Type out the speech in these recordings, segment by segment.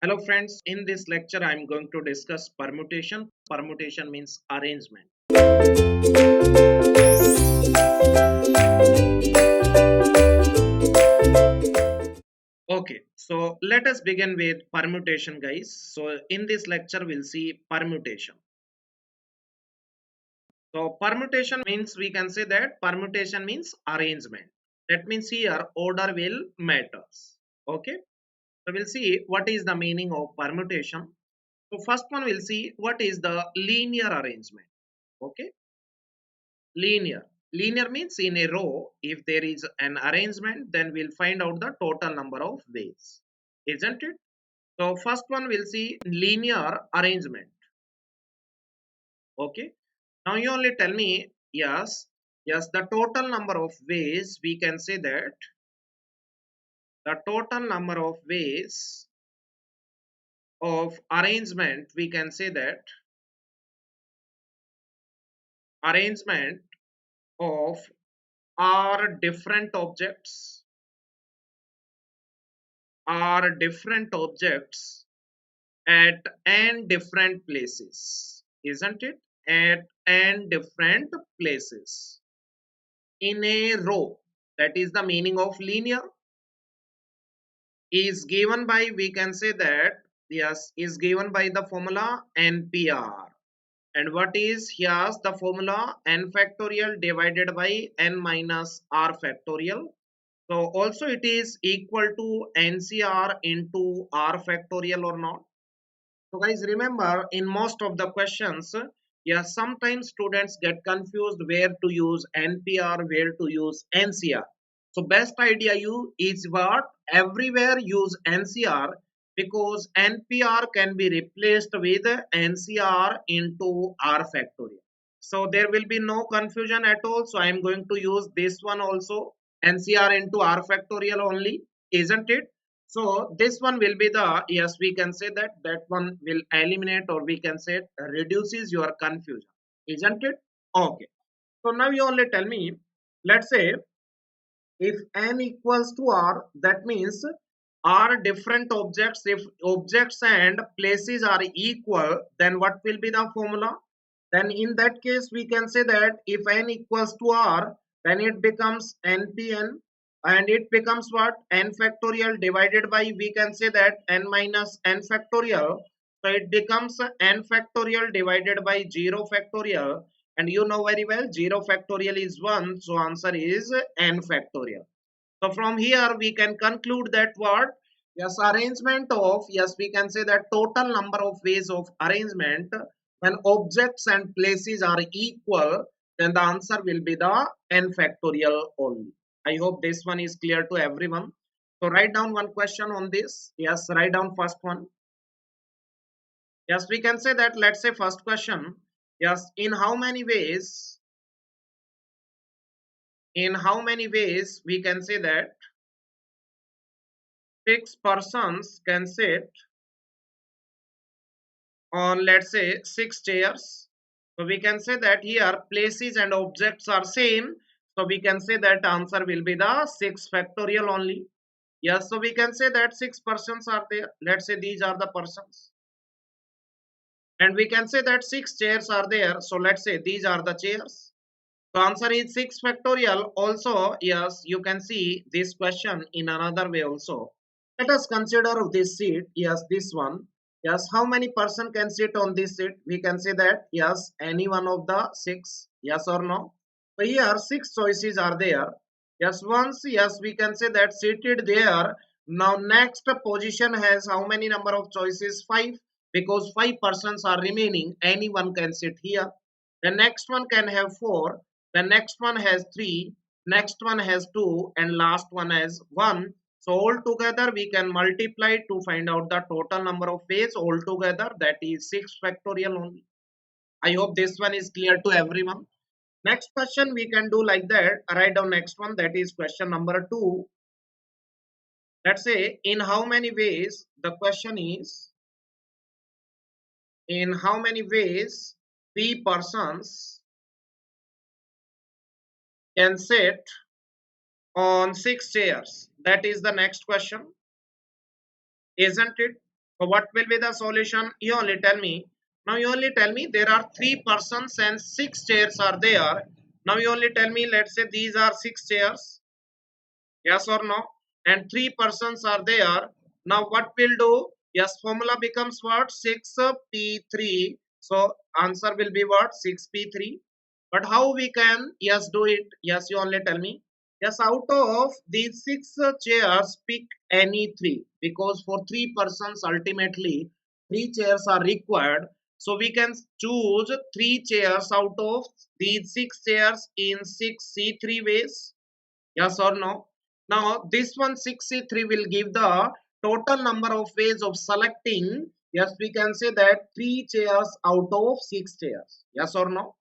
Hello friends, in this lecture I am going to discuss permutation. Permutation means arrangement. Okay, so let us begin with permutation guys. So in this lecture we'll see permutation. So permutation means we can say that permutation means arrangement. That means here order will matters. Okay, so we'll see what is the meaning of permutation. So first one we'll see what is the linear arrangement. Okay, linear. Linear means in a row, if there is an arrangement, then we'll find out the total number of ways, isn't it? So first one we'll see linear arrangement. Okay. Now you only tell me yes, yes. The total number of ways we can say that the total number of ways of arrangement we can say that arrangement of are different objects at n different places, isn't it? At n different places in a row. That is the meaning of linear. Is given by, we can say that yes, is given by the formula npr. And what is here's the formula n factorial divided by n minus r factorial. So also it is equal to ncr into r factorial or not. So guys, remember in most of the questions, yeah, sometimes students get confused where to use NPR, where to use NCR. So best idea you is what everywhere use NCR because NPR can be replaced with NCR into R factorial. So there will be no confusion at all. So I am going to use this one also NCR into R factorial only, isn't it? So this one will be the, yes, we can say that that one will eliminate or we can say reduces your confusion, isn't it? Okay. So now you only tell me, let's say if n equals to r, that means are different objects. If objects and places are equal, then what will be the formula? Then in that case we can say that if n equals to r, then it becomes npn, and it becomes what, n factorial divided by, we can say that n minus n factorial. So it becomes n factorial divided by 0 factorial, and you know very well 0 factorial is 1, so answer is n factorial. So from here we can conclude that what, yes, arrangement of, yes, we can say that total number of ways of arrangement when objects and places are equal, then the answer will be the n factorial only. I hope this one is clear to everyone. So write down one question on this. Yes, write down first one. Yes, we can say that, let's say first question. Yes, in how many ways we can say that 6 persons can sit on, let's say, 6 chairs. So we can say that here places and objects are same. So we can say that answer will be the 6 factorial only. Yes, so we can say that 6 persons are there. Let's say these are the persons. And we can say that 6 chairs are there. So let's say these are the chairs. So answer is 6 factorial. Also, yes, you can see this question in another way also. Let us consider this seat. Yes, this one. Yes, how many person can sit on this seat? We can say that yes, any one of the 6. Yes or no? So here 6 choices are there. Yes, once yes, we can say that seated there. Now next position has how many number of choices? 5, because 5 persons are remaining. Anyone can sit here. The next one can have 4. The next one has 3. Next one has 2, and last one has 1. So altogether we can multiply to find out the total number of ways altogether, that is 6 factorial only. I hope this one is clear to everyone. Next question we can do like that. Write down next one, that is question number 2. Let's say in how many ways, the question is in how many ways 3 persons can sit on 6 chairs. That is the next question, isn't it? So what will be the solution? You only tell me. Now you only tell me there are 3 persons and 6 chairs are there. Now you only tell me, let's say these are 6 chairs. Yes or no? And 3 persons are there. Now what will do? Yes, formula becomes what? 6p3. So answer will be what? 6p3. But how we can, yes, do it? Yes, you only tell me. Yes, out of these 6 chairs, pick any three, because for 3 persons ultimately 3 chairs are required. So we can choose 3 chairs out of these 6 chairs in 6c3 ways. Yes or no? Now this one 6c3 will give the total number of ways of selecting. Yes, we can say that 3 chairs out of 6 chairs. Yes or no?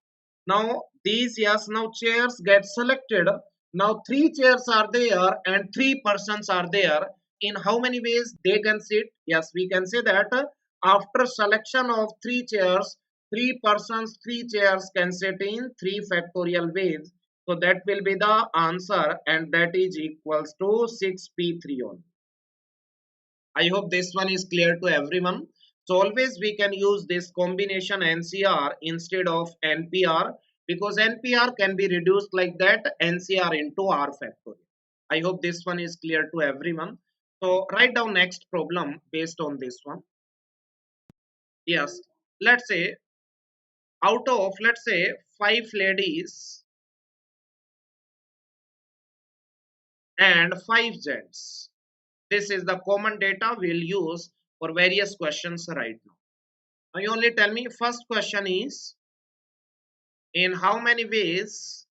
Now these, yes, now chairs get selected. Now 3 chairs are there and 3 persons are there. In how many ways they can sit? Yes, we can say that after selection of 3 chairs, 3 persons, 3 chairs can sit in 3 factorial ways. So that will be the answer, and that is equals to 6p3 only. I hope this one is clear to everyone. So always we can use this combination NCR instead of NPR, because NPR can be reduced like that NCR into R factorial. I hope this one is clear to everyone. So write down next problem based on this one. Yes, let's say out of, let's say, 5 ladies and 5 gents. This is the common data we'll use for various questions right now. Now you only tell me, first question is, in how many ways,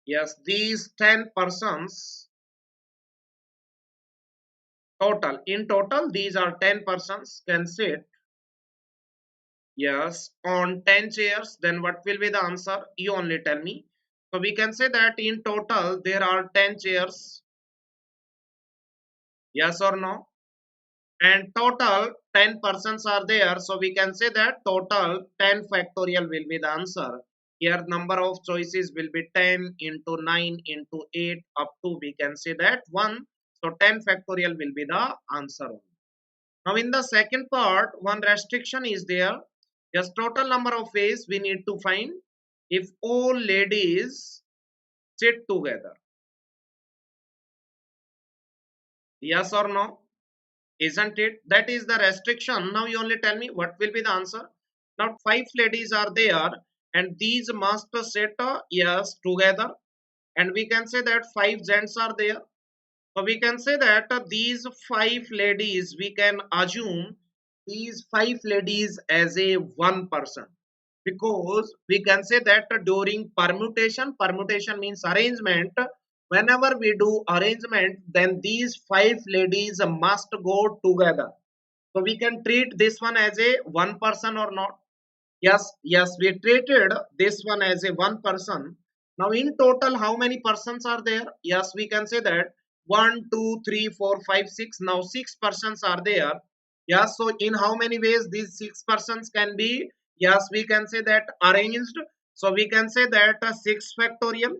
yes, these 10 persons total, in total these are 10 persons can sit, yes, on 10 chairs, then what will be the answer? You only tell me. So we can say that in total there are 10 chairs, yes or no? And total 10 persons are there, so we can say that total 10 factorial will be the answer. Here number of choices will be 10 into 9 into 8 up to, we can say that 1. So 10 factorial will be the answer. Now in the second part, one restriction is there. Just total number of ways we need to find if all ladies sit together. Yes or no? Isn't it? That is the restriction. Now you only tell me what will be the answer. Now 5 ladies are there and these must sit, yes, together, and we can say that 5 gents are there. So we can say that these 5 ladies, we can assume these 5 ladies as a one person, because we can say that during permutation means arrangement, whenever we do arrangement, then these 5 ladies must go together. So we can treat this one as a one person or not? Yes, yes, we treated this one as a one person. Now in total, how many persons are there? Yes, we can say that 1, 2, 3, 4, 5, 6. Now 6 persons are there. Yes, so in how many ways these 6 persons can be? Yes, we can say that arranged. So we can say that 6 factorial.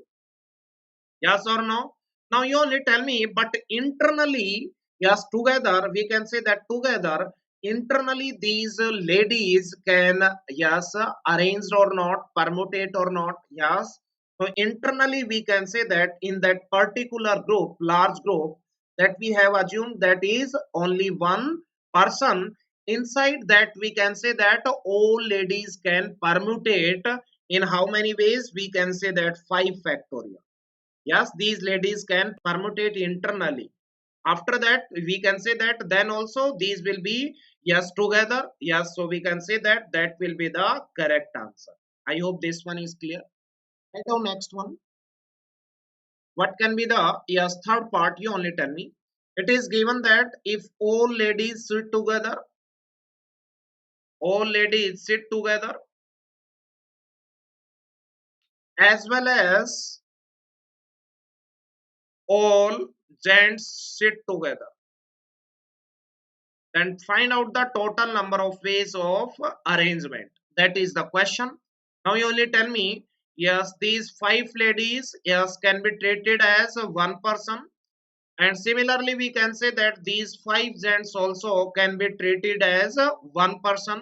Yes or no? Now you only tell me, but internally, yes, together, we can say that together, internally these ladies can, yes, arranged or not, permutate or not, yes. So internally we can say that in that particular group, large group, that we have assumed that is only one person. Inside that we can say that all ladies can permutate in how many ways? We can say that 5 factorial. Yes, these ladies can permutate internally. After that we can say that then also these will be, yes, together. Yes, so we can say that that will be the correct answer. I hope this one is clear. And now next one, what can be the, yes, third part? You only tell me. It is given that if all ladies sit together as well as all gents sit together, then find out the total number of ways of arrangement. That is the question. Now you only tell me, yes, these 5 ladies, yes, can be treated as one person. And similarly, we can say that these 5 gents also can be treated as one person.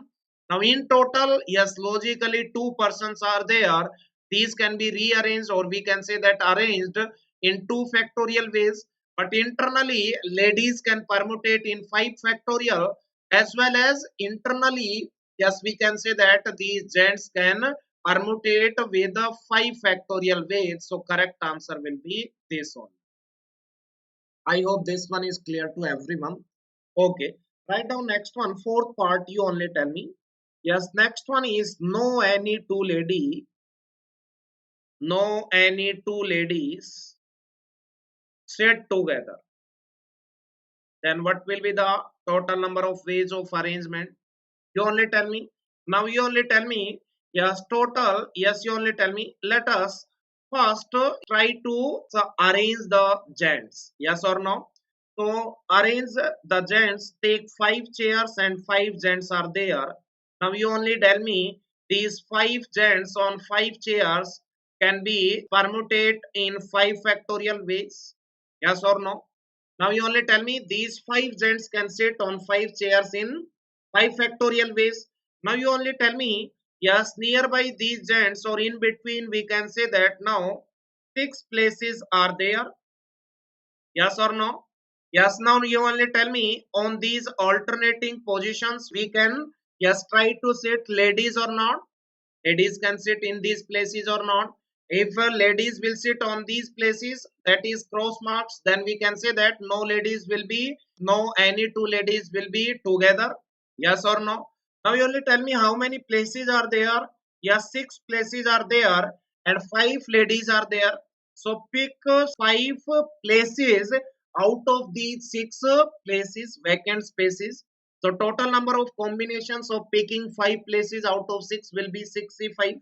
Now, in total, yes, logically 2 persons are there. These can be rearranged, or we can say that arranged in 2 factorial ways. But internally, ladies can permutate in 5 factorial, as well as internally, yes, we can say that these gents can permutate with the 5 factorial ways. So, correct answer will be this one. I hope this one is clear to everyone. Okay, write down next one, fourth part. You only tell me. Yes, next one is no any two lady, no any two ladies sit together. Then what will be the total number of ways of arrangement? You only tell me. Now you only tell me. Yes, total. Yes, you only tell me. Let us first try to arrange the gents. Yes or no? So arrange the gents. Take 5 chairs and 5 gents are there. Now you only tell me these 5 gents on 5 chairs can be permuted in 5 factorial ways. Yes or no? Now you only tell me these 5 gents can sit on 5 chairs in 5 factorial ways. Now you only tell me, yes, nearby these gents or in between, we can say that now 6 places are there. Yes or no? Yes, now you only tell me on these alternating positions, we can, yes, try to sit ladies or not. Ladies can sit in these places or not. If ladies will sit on these places, that is cross marks, then we can say that no ladies will be, no any two ladies will be together. Yes or no? Now you only tell me how many places are there. Yes, 6 places are there and 5 ladies are there. So pick 5 places out of these 6 places, vacant spaces. So total number of combinations of picking 5 places out of 6 will be 65.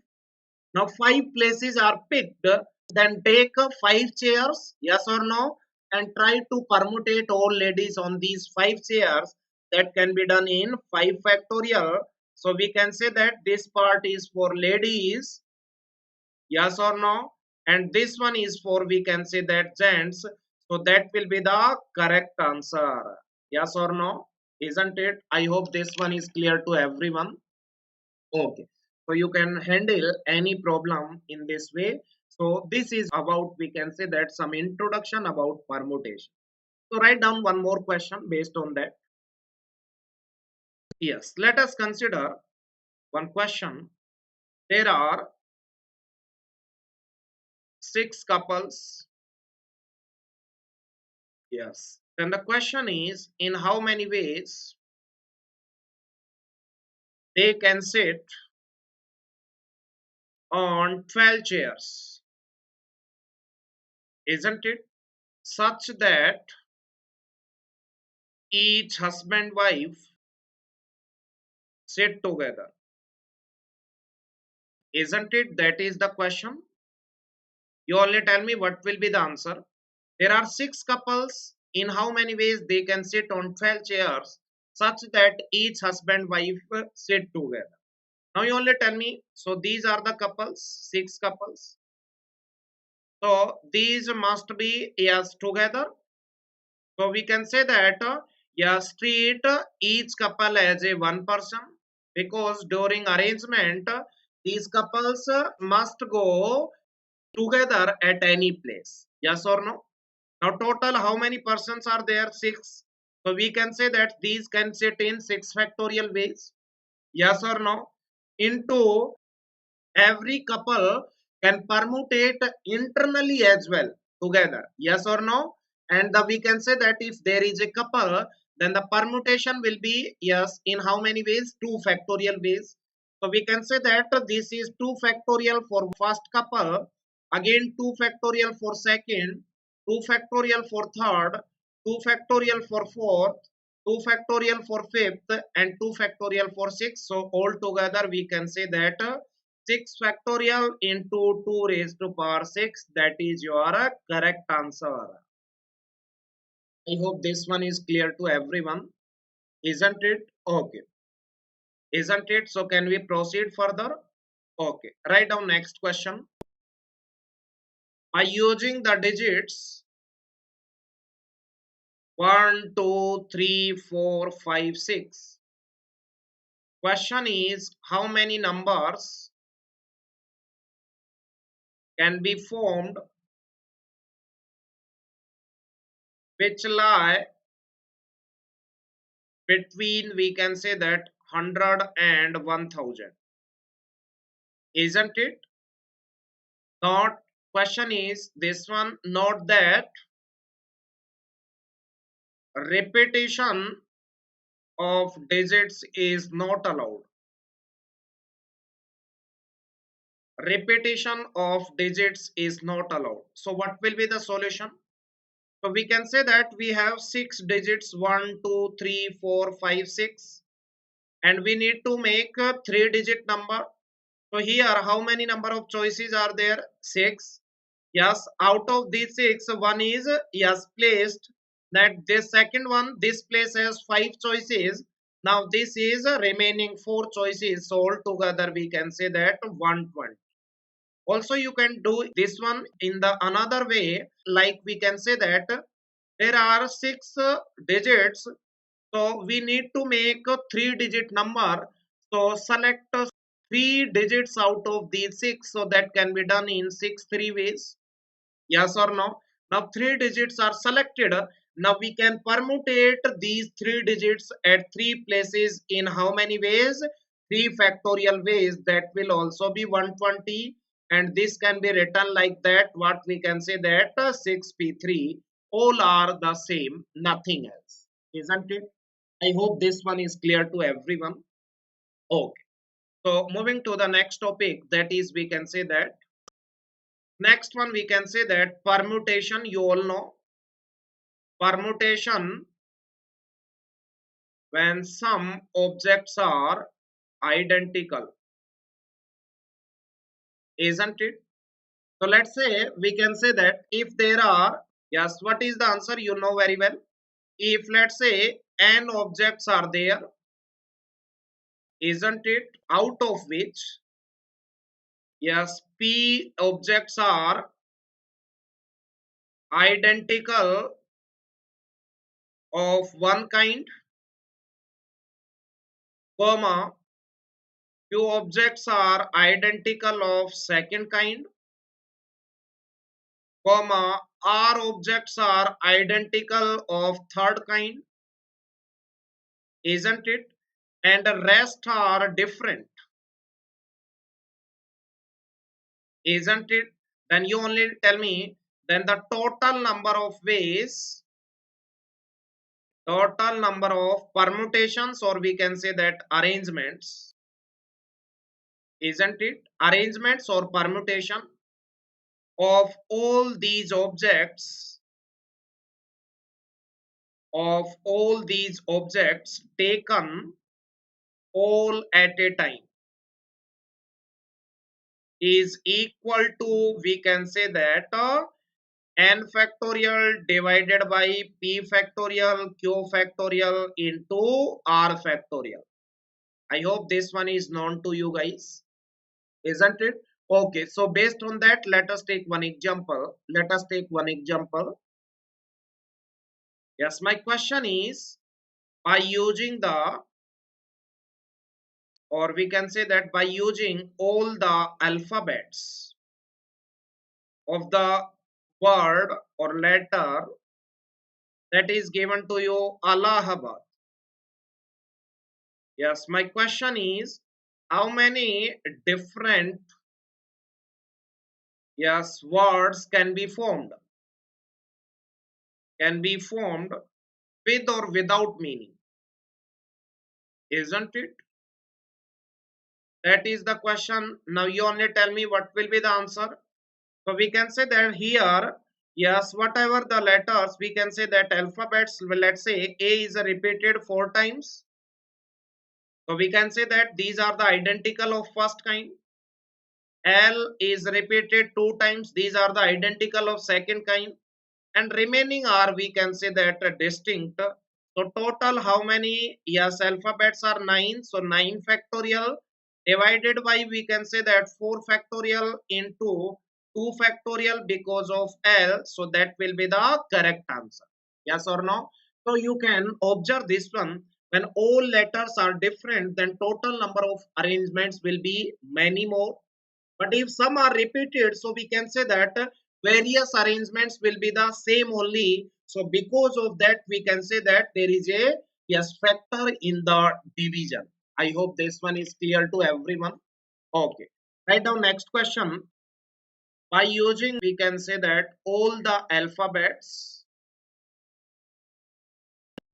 Now 5 places are picked. Then take 5 chairs, yes or no, and try to permutate all ladies on these 5 chairs. That can be done in 5 factorial. So we can say that this part is for ladies, yes or no, and this one is for, we can say that, gents. So that will be the correct answer. Yes or no? Isn't it? I hope this one is clear to everyone. Okay. So you can handle any problem in this way. So this is about, we can say that, some introduction about permutation. So write down one more question based on that. Yes. Let us consider one question. There are 6 couples. Yes. Then the question is, in how many ways they can sit on 12 chairs, isn't it? Such that each husband wife sit together. Isn't it? That is the question. You only tell me what will be the answer. There are 6 couples. In how many ways they can sit on 12 chairs such that each husband wife sit together. Now you only tell me. So these are the couples, 6 couples. So these must be, yes, together. So we can say that, yes, treat each couple as a one person, because during arrangement these couples must go together at any place. Yes or no? Now total how many persons are there? 6. So we can say that these can sit in 6 factorial ways. Yes or no? Into every couple can permutate internally as well together. Yes or no? And we can say that if there is a couple, then the permutation will be, yes, in how many ways? 2 factorial ways. So we can say that this is 2 factorial for first couple, again 2 factorial for second, 2 factorial for third, 2 factorial for fourth, 2 factorial for fifth, and 2 factorial for sixth. So altogether we can say that 6 factorial into 2 raised to power 6. That is your correct answer. I hope this one is clear to everyone. Isn't it? Okay. Isn't it? So can we proceed further? Okay. Write down next question. By using the digits 1, 2, 3, 4, 5, 6. Question is how many numbers can be formed which lie between, we can say that, 100 and 1000, isn't it? Not, question is this one, not that repetition of digits is not allowed. Repetition of digits is not allowed. So what will be the solution? So we can say that we have 6 digits, 1, 2, 3, 4, 5, 6, and we need to make a 3-digit number. So here how many number of choices are there? 6. Yes, out of these 6, one is yes placed. That this second one, this place has 5 choices. Now this is remaining 4 choices. So altogether we can say that 120. Also you can do this one in the another way, like we can say that there are 6 digits, so we need to make a 3-digit number. So select 3 digits out of these 6, so that can be done in 6 3 ways. Yes or no? Now 3 digits are selected. Now we can permutate these 3 digits at 3 places in how many ways? 3 factorial ways. That will also be 120, and this can be written like that. What we can say that 6p3 all are the same, nothing else, isn't it? I hope this one is clear to everyone. Okay. So moving to the next topic, that is we can say that next one we can say that permutation. You all know permutation when some objects are identical, isn't it? So let's say we can say that if there are, yes, what is the answer? You know very well. If let's say n objects are there, isn't it? Out of which, yes, p objects are identical of one kind, comma, few objects are identical of second kind, comma, r objects are identical of third kind, isn't it? And the rest are different, isn't it? Then you only tell me, then the total number of ways, total number of permutations, or we can say that arrangements, isn't it? Arrangements or permutation of all these objects, of all these objects taken all at a time is equal to, we can say that n factorial divided by p factorial q factorial into r factorial. I hope this one is known to you guys, isn't it? Okay, so based on that, let us take one example. Let us take one example. Yes, my question is, by using the, or we can say that by using all the alphabets of the word or letter that is given to you Allahabad. Yes, my question is how many different, yes, words can be formed with or without meaning, isn't it? That is the question. Now you only tell me what will be the answer. So we can say that here, yes, whatever the letters, we can say that alphabets, well, let's say A is repeated 4 times. So we can say that these are the identical of first kind. L is repeated 2 times. These are the identical of second kind. And remaining are, we can say that distinct. So total how many? Yes, alphabets are 9. So 9 factorial divided by, we can say that 4 factorial into 2 factorial because of L. So that will be the correct answer. Yes or no? So you can observe this one. When all letters are different, then total number of arrangements will be many more. But if some are repeated, so we can say that various arrangements will be the same only. So because of that, we can say that there is a yes factor in the division. I hope this one is clear to everyone. Okay. Write down next question. By using, we can say that all the alphabets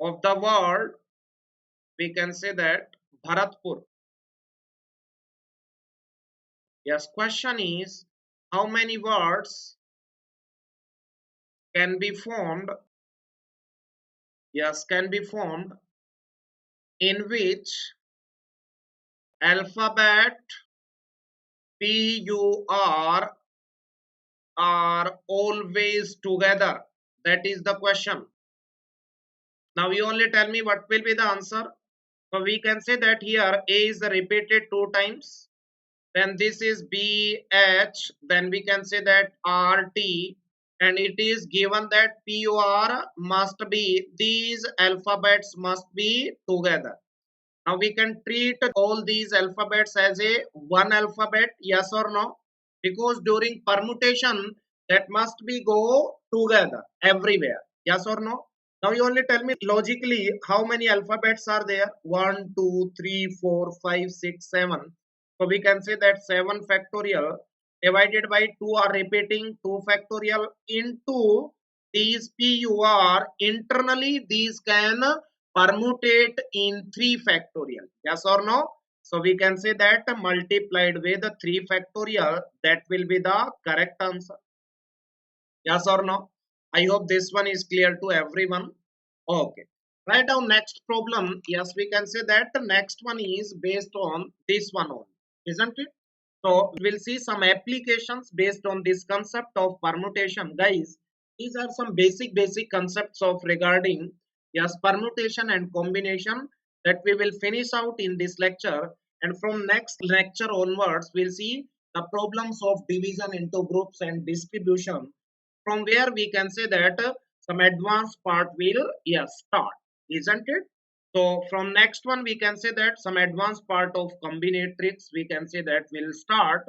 of the world, we can say that Bharatpur. Yes, question is how many words can be formed? Yes, can be formed in which alphabet PUR are always together. That is the question. Now you only tell me what will be the answer. So we can say that here A is repeated two times. Then this is BH. Then we can say that RT. And it is given that PUR must be, these alphabets must be together. Now we can treat all these alphabets as a one alphabet, yes or no? Because during permutation, that must be go together everywhere, yes or no? Now you only tell me logically how many alphabets are there? 1, 2, 3, 4, 5, 6, 7. So we can say that 7 factorial divided by 2 are repeating 2 factorial into these PUR. Internally, these can permutate in 3 factorial. Yes or no? So we can say that multiplied with 3 factorial, that will be the correct answer. Yes or no? I hope this one is clear to everyone. Okay. Write down next problem. Yes, we can say that the next one is based on this one only, isn't it? So we'll see some applications based on this concept of permutation. Guys, these are some basic concepts of regarding yes permutation and combination that we will finish out in this lecture. And from next lecture onwards, we'll see the problems of division into groups and distribution, from where we can say that some advanced part will yes start, isn't it? So from next one we can say that some advanced part of combinatorics we can say that will start.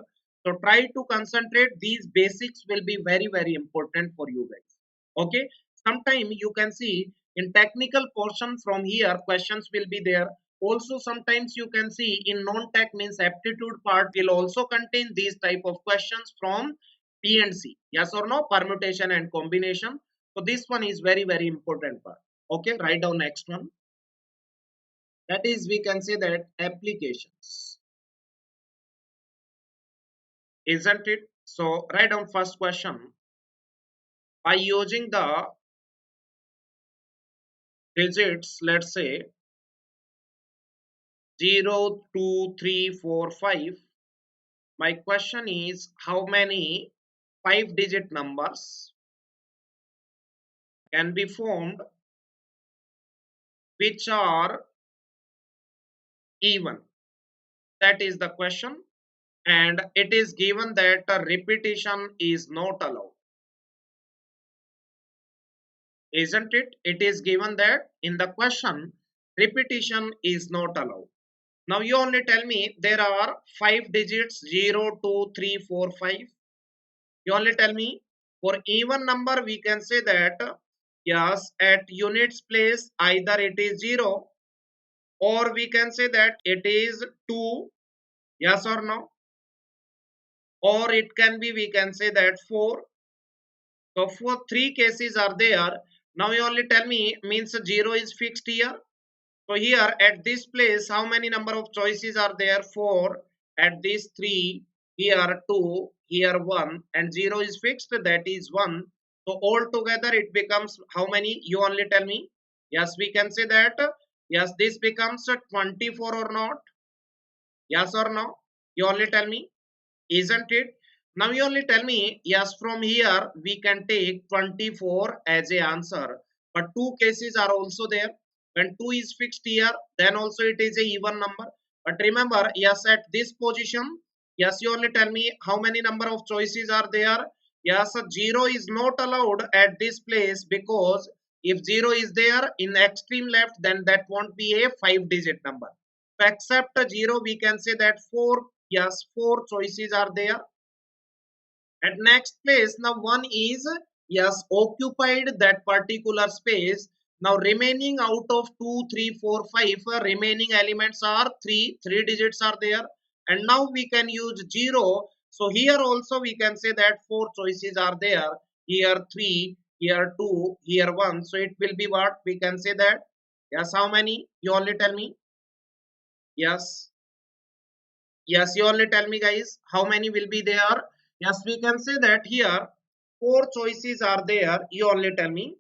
So try to concentrate, these basics will be very important for you guys. Okay, sometime you can see in technical portion from here questions will be there. Also sometimes you can see in non-tech means aptitude part will also contain these type of questions from P and C. Yes or no? Permutation and combination. So this one is very important part. Okay, write down next one. That is, we can say that applications, isn't it? So write down first question. By using the digits, let's say 0, 2, 3, 4, 5. My question is how many 5-digit numbers can be formed which are even? That is the question. And it is given that a repetition is not allowed, isn't it? It is given that in the question repetition is not allowed. Now you only tell me there are 5 digits 0, 2, 3, 4, 5. You only tell me for even number we can say that yes at units place either it is 0 or we can say that it is 2, yes or no, or it can be we can say that 4. So for 3 cases are there. Now you only tell me means 0 is fixed here. So here at this place, how many number of choices are there? 4. At this 3, here 2, here 1, and 0 is fixed, that is 1. So altogether it becomes how many? You only tell me. Yes, we can say that. Yes, this becomes 24 or not? Yes or no? You only tell me. Isn't it? Now you only tell me, yes, from here we can take 24 as a answer. But two cases are also there. When 2 is fixed here, then also it is a even number. But remember, yes, at this position, yes, you only tell me how many number of choices are there. Yes, 0 is not allowed at this place because If 0 is there in extreme left, then that won't be a 5-digit number. So except 0, we can say that 4, yes, 4 choices are there. At next place, now 1 is, yes, occupied that particular space. Now remaining out of 2, 3, 4, 5, remaining elements are 3 digits are there. And now we can use 0. So here also we can say that 4 choices are there. Here 3, here 2, here 1. So it will be what? We can say that. Yes, how many? You only tell me. Yes. Yes, you only tell me, guys, how many will be there. Yes, we can say that here 4 choices are there. You only tell me.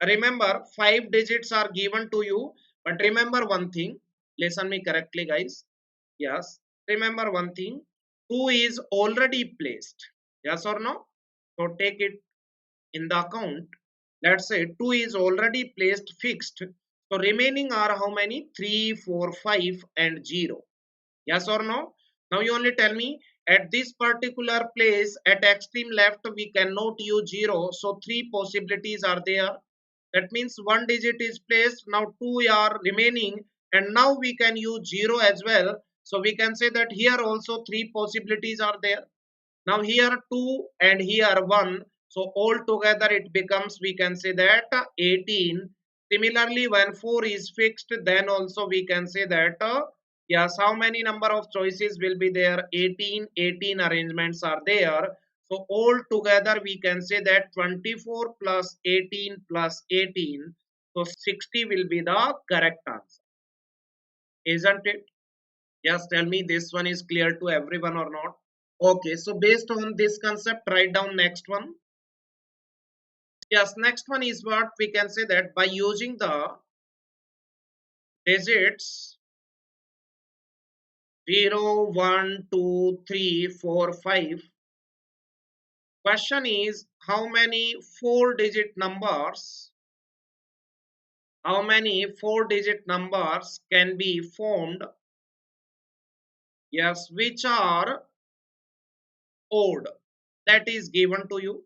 Remember, 5 digits are given to you. But remember one thing. Listen me correctly, guys. Yes, remember one thing. 2 is already placed. Yes or no? So take it in the account. Let's say 2 is already placed fixed. So remaining are how many? 3, 4, 5 and 0. Yes or no? Now you only tell me, at this particular place at extreme left we cannot use 0. So 3 possibilities are there. That means 1 digit is placed. Now 2 are remaining and now we can use 0 as well. So we can say that here also 3 possibilities are there. Now here 2 and here 1. So all together it becomes, we can say that 18. Similarly, when 4 is fixed, then also we can say that yes, how many number of choices will be there? 18 arrangements are there. So all together we can say that 24 plus 18 plus 18. So 60 will be the correct answer. Isn't it? Just tell me this one is clear to everyone or not. Okay, so based on this concept, write down next one. Yes, next one is what we can say that by using the digits 0, 1, 2, 3, 4, 5. Question is how many 4-digit numbers, how many 4-digit numbers can be formed? Yes, which are odd. That is given to you.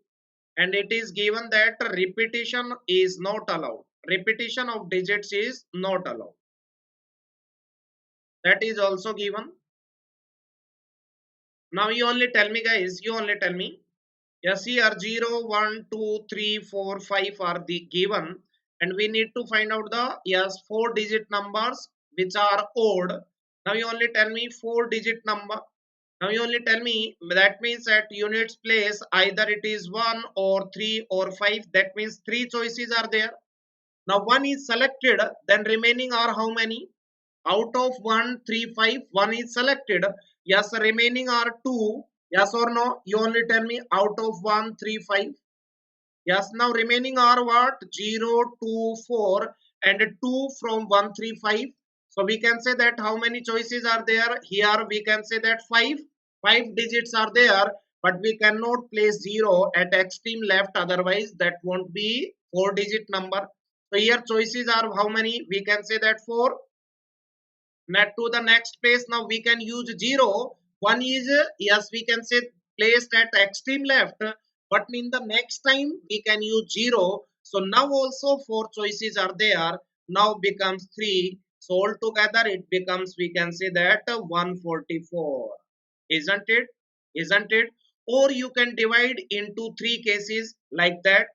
And it is given that repetition is not allowed. Repetition of digits is not allowed. That is also given. Now you only tell me, guys, you only tell me. Yes, here 0, 1, 2, 3, 4, 5 are the given. And we need to find out the, yes, 4-digit numbers which are odd. Now you only tell me 4-digit number. Now you only tell me, that means at units place either it is 1 or 3 or 5. That means 3 choices are there. Now 1 is selected, then remaining are how many? Out of 1, 3, 5, 1 is selected. Yes, remaining are 2. Yes or no? You only tell me out of 1, 3, 5. Yes, now remaining are what? 0, 2, 4 and 2 from 1, 3, 5. So we can say that how many choices are there? Here we can say that 5. 5 digits are there, but we cannot place 0 at extreme left, otherwise that won't be 4-digit number. So here choices are how many? We can say that 4. Now to the next place, now we can use 0. One is, yes, we can say placed at extreme left, but in the next time we can use 0. So now also 4 choices are there. Now becomes 3. So altogether it becomes, we can say that 144. Isn't it? Isn't it? Or you can divide into 3 cases like that.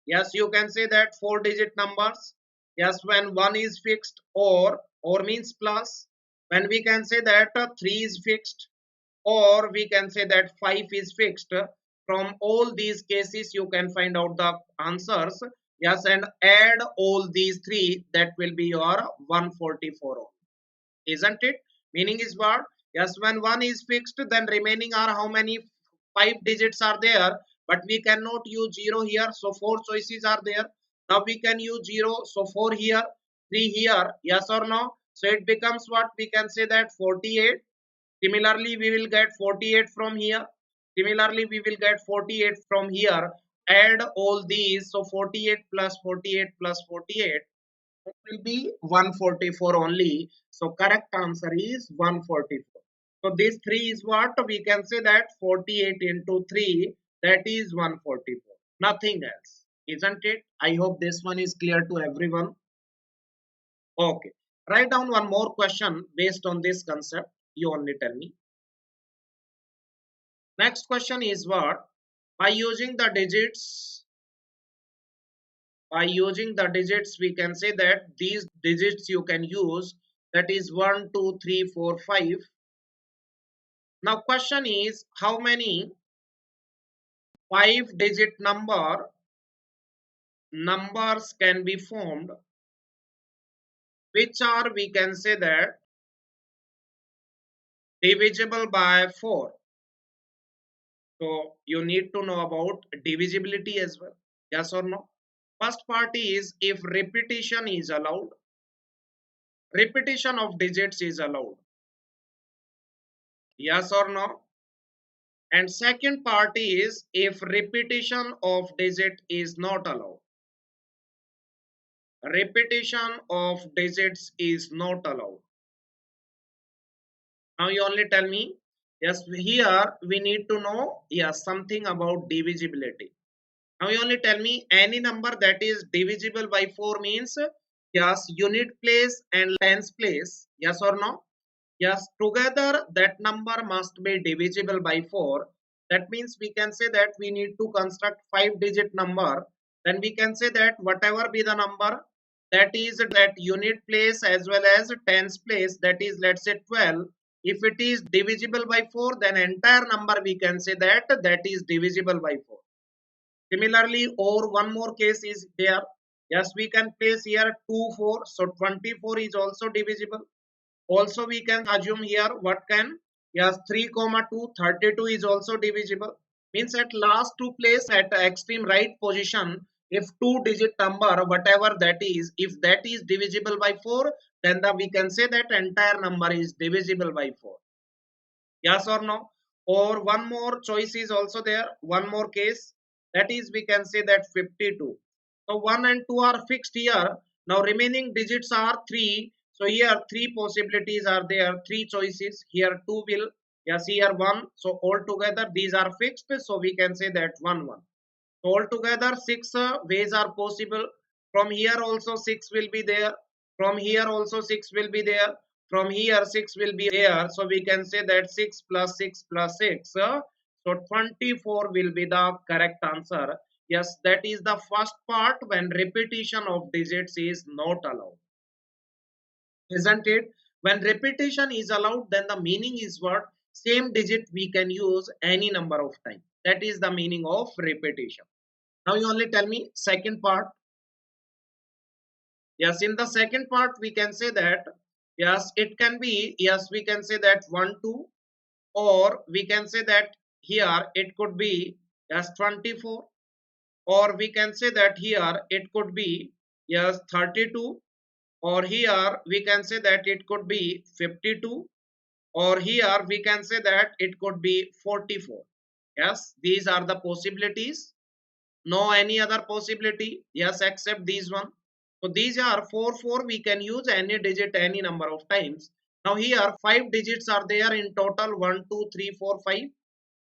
Yes, you can say that 4-digit numbers. Yes, when 1 is fixed, or means plus. When we can say that 3 is fixed, or we can say that 5 is fixed. From all these cases you can find out the answers. Yes, and add all these 3, that will be your 144. Isn't it? Meaning is what? Yes, when 1 is fixed, then remaining are how many? 5 digits are there, but we cannot use 0 here. So 4 choices are there. Now we can use 0. So 4 here, 3 here. Yes or no? So it becomes what? We can say that 48. Similarly, we will get 48 from here. Similarly, we will get 48 from here. Add all these. So 48 plus 48 plus 48, it will be 144 only. So correct answer is 144. So this 3 is what? We can say that 48 into 3, that is 144. Nothing else. isn't it? I hope this one is clear to everyone. Okay. Write down one more question based on this concept. You only tell me. Next question is what? By using the digits, we can say that these digits you can use, that is 1, 2, 3, 4, 5. Now question is how many 5-digit numbers can be formed, which are, we can say that, divisible by 4. So you need to know about divisibility as well. Yes or no? First part is if repetition is allowed. Repetition of digits is allowed. Yes or no? And second part is if repetition of digit is not allowed. Repetition of digits is not allowed. Now you only tell me. Yes, here we need to know, yes, something about divisibility. Now you only tell me any number that is divisible by 4 means, yes, unit place and tens place. Yes or no? Yes, together that number must be divisible by 4. That means we can say that we need to construct 5-digit number. Then we can say that whatever be the number that is that unit place as well as tens place, that is, let's say 12. If it is divisible by 4, then entire number we can say that that is divisible by 4. Similarly, or one more case is there. Yes, we can place here 2, 4. So 24 is also divisible. Also we can assume here what can, yes, 3 comma 2, 32 is also divisible. Means at last two place at extreme right position, if 2-digit number whatever that is, if that is divisible by 4, then we can say that entire number is divisible by 4. Yes or no? Or one more choice is also there, one more case, that is we can say that 52. So 1 and 2 are fixed here. Now remaining digits are 3. So here 3 possibilities are there, 3 choices. Here 2 will, yes, here 1. So altogether these are fixed. So we can say that 1 1. So altogether 6 ways are possible. From here also 6 will be there. From here also 6 will be there. From here 6 will be there. So we can say that 6 plus 6 plus 6. So 24 will be the correct answer. Yes, that is the first part when repetition of digits is not allowed. Isn't it? When repetition is allowed, then the meaning is what? Same digit we can use any number of times. That is the meaning of repetition. Now you only tell me second part. Yes, in the second part we can say that, yes, it can be, yes, we can say that 1 2, or we can say that here it could be, yes, 24, or we can say that here it could be, yes, 32, or here we can say that it could be 52, or here we can say that it could be 44. Yes, these are the possibilities. No any other possibility, yes, except these one. So these are 4 4, we can use any digit any number of times. Now here 5 digits are there in total, 1 2 3 4 5.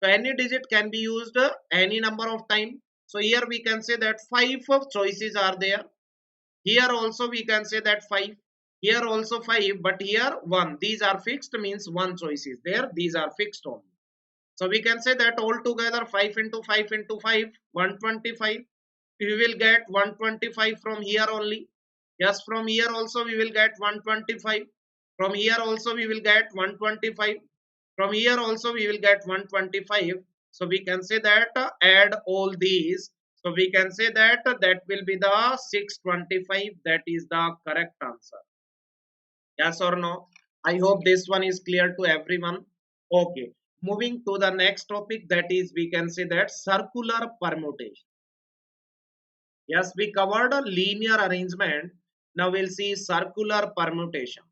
So any digit can be used any number of time. So here we can say that 5 of choices are there. Here also we can say that 5. Here also 5, but here 1. These are fixed, means one choice is there. These are fixed only. So we can say that altogether 5 into 5 into 5, 125. We will get 125 from here only. Yes, from here also we will get 125. From here also we will get 125. From here also we will get 125. So we can say that add all these. So we can say that that will be the 625. That is the correct answer. Yes or no? I hope this one is clear to everyone. Okay. Moving to the next topic, that is we can say that circular permutation. Yes, we covered a linear arrangement. Now we'll see circular permutation.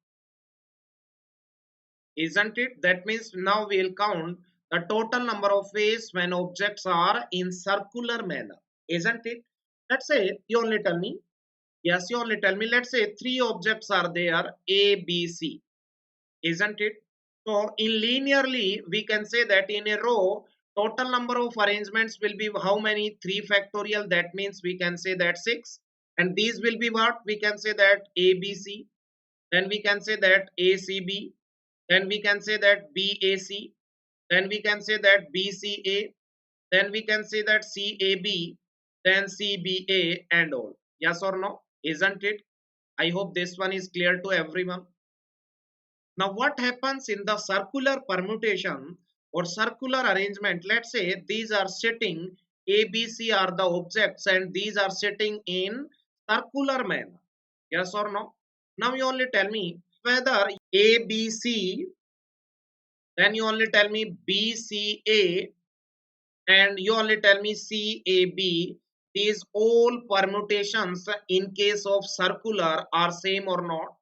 Isn't it? That means now we'll count the total number of ways when objects are in circular manner. Isn't it? Let's say you only tell me. Yes, you only tell me. Let's say 3 objects are there, A, B, C. Isn't it? So in linearly, we can say that in a row, Total number of arrangements will be how many? 3 factorial. That means we can say that 6. And these will be what? We can say that ABC. Then we can say that ACB. Then we can say that BAC. Then we can say that BCA. Then we can say that CAB. Then CBA and all. Yes or no? Isn't it? I hope this one is clear to everyone. Now, what happens in the circular permutation or circular arrangement? Let's say these are sitting, A, B, C are the objects, and these are sitting in circular manner. Yes or no? Now, you only tell me whether A, B, C, then you only tell me B, C, A, and you only tell me C, A, B. These all permutations in case of circular are same or not?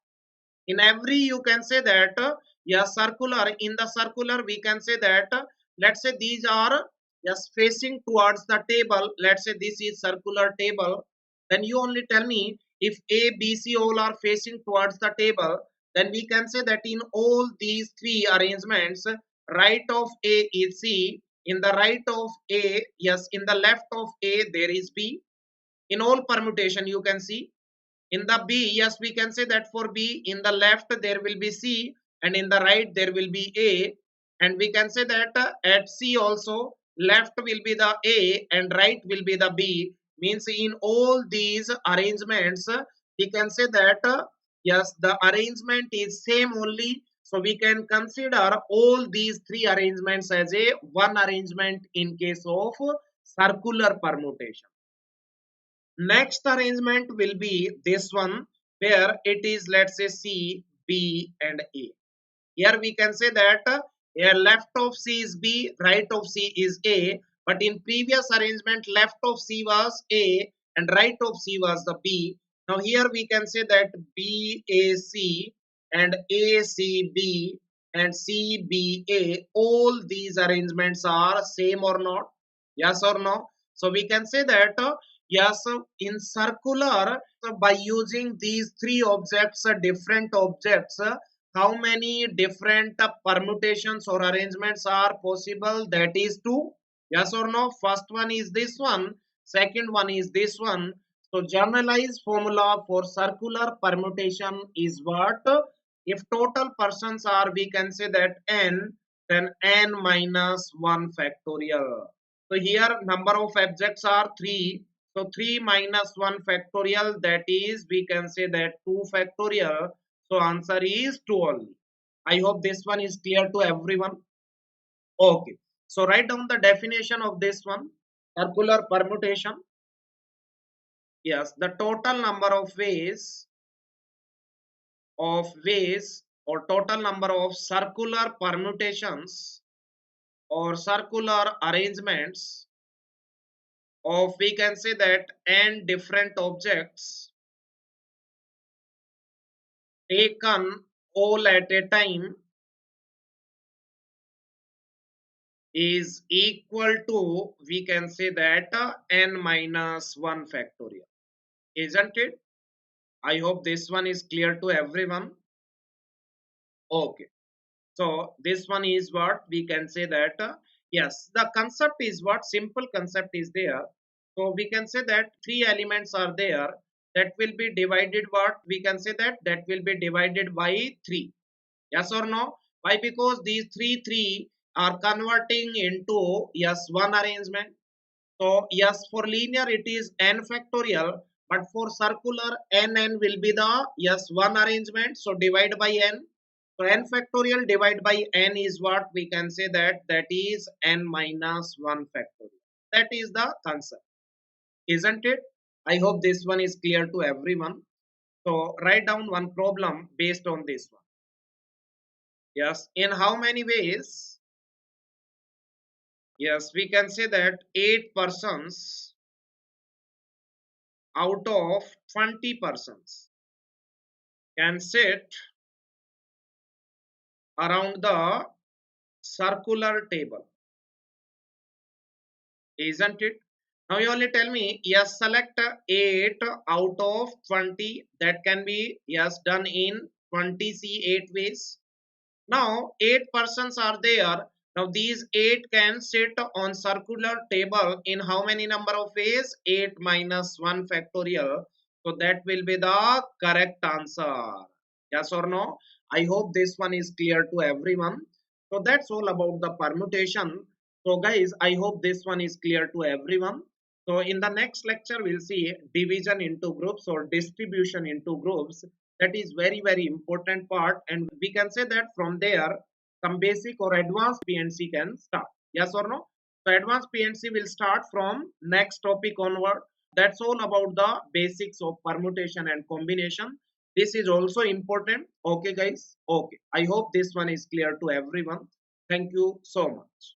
In every you can say that yes, circular, in the circular we can say that let's say these are yes facing towards the table. Let's say this is circular table. Then you only tell me if A, B, C all are facing towards the table, then we can say that in all these three arrangements, right of A is C, in the right of A, yes, in the left of A there is B. In all permutation you can see in the B, yes, we can say that for B, in the left there will be C, and in the right there will be A. And we can say that at C also, left will be the A and right will be the B. Means in all these arrangements, we can say that yes, the arrangement is same only. So we can consider all these three arrangements as a one arrangement in case of circular permutation. Next arrangement will be this one where it is, let's say, C, B and A. Here we can say that here left of C is B, right of C is A, but in previous arrangement left of C was A and right of C was the B. Now here we can say that BAC and ACB and CBA, all these arrangements are same or not? Yes or no? So we can say that yes, in circular, by using these three objects, different objects, how many different permutations or arrangements are possible? That is two. Yes or no? First one is this one, second one is this one. So generalized formula for circular permutation is what? If total persons are, we can say that n, then n minus 1 factorial. So here number of objects are 3. So 3 minus 1 factorial, that is we can say that 2 factorial. So answer is 2 only. I hope this one is clear to everyone. Okay. So write down the definition of this one. Circular permutation. Yes, the total number of ways or total number of circular permutations or circular arrangements of, we can say that, n different objects taken all at a time is equal to, we can say that n minus 1 factorial, isn't it? I hope this one is clear to everyone. Okay, so this one is what we can say that yes, the concept is what, simple concept is there. So we can say that three elements are there, that will be divided, what we can say that that will be divided by 3. Yes or no? Why? Because these three are converting into yes one arrangement. So yes, for linear it is n factorial, but for circular n will be the yes one arrangement. So divide by n. So n factorial divided by n is what we can say that that is n minus 1 factorial. That is the concept, isn't it? I hope this one is clear to everyone. So write down one problem based on this one. Yes, in how many ways? Yes, we can say that 8 persons out of 20 persons can sit around the circular table, isn't it? Now you only tell me, yes, select 8 out of 20. That can be, yes, done in 20 C 8 ways. Now 8 persons are there. Now these 8 can sit on circular table in how many number of ways? 8 minus 1 factorial. So that will be the correct answer. Yes or no? I hope this one is clear to everyone. So that's all about the permutation. So guys, I hope this one is clear to everyone. So in the next lecture, we'll see division into groups or distribution into groups. That is very important part, and we can say that from there some basic or advanced PNC can start. Yes or no? So advanced PNC will start from next topic onward. That's all about the basics of permutation and combination. This is also important. Okay, guys. Okay. I hope this one is clear to everyone. Thank you so much.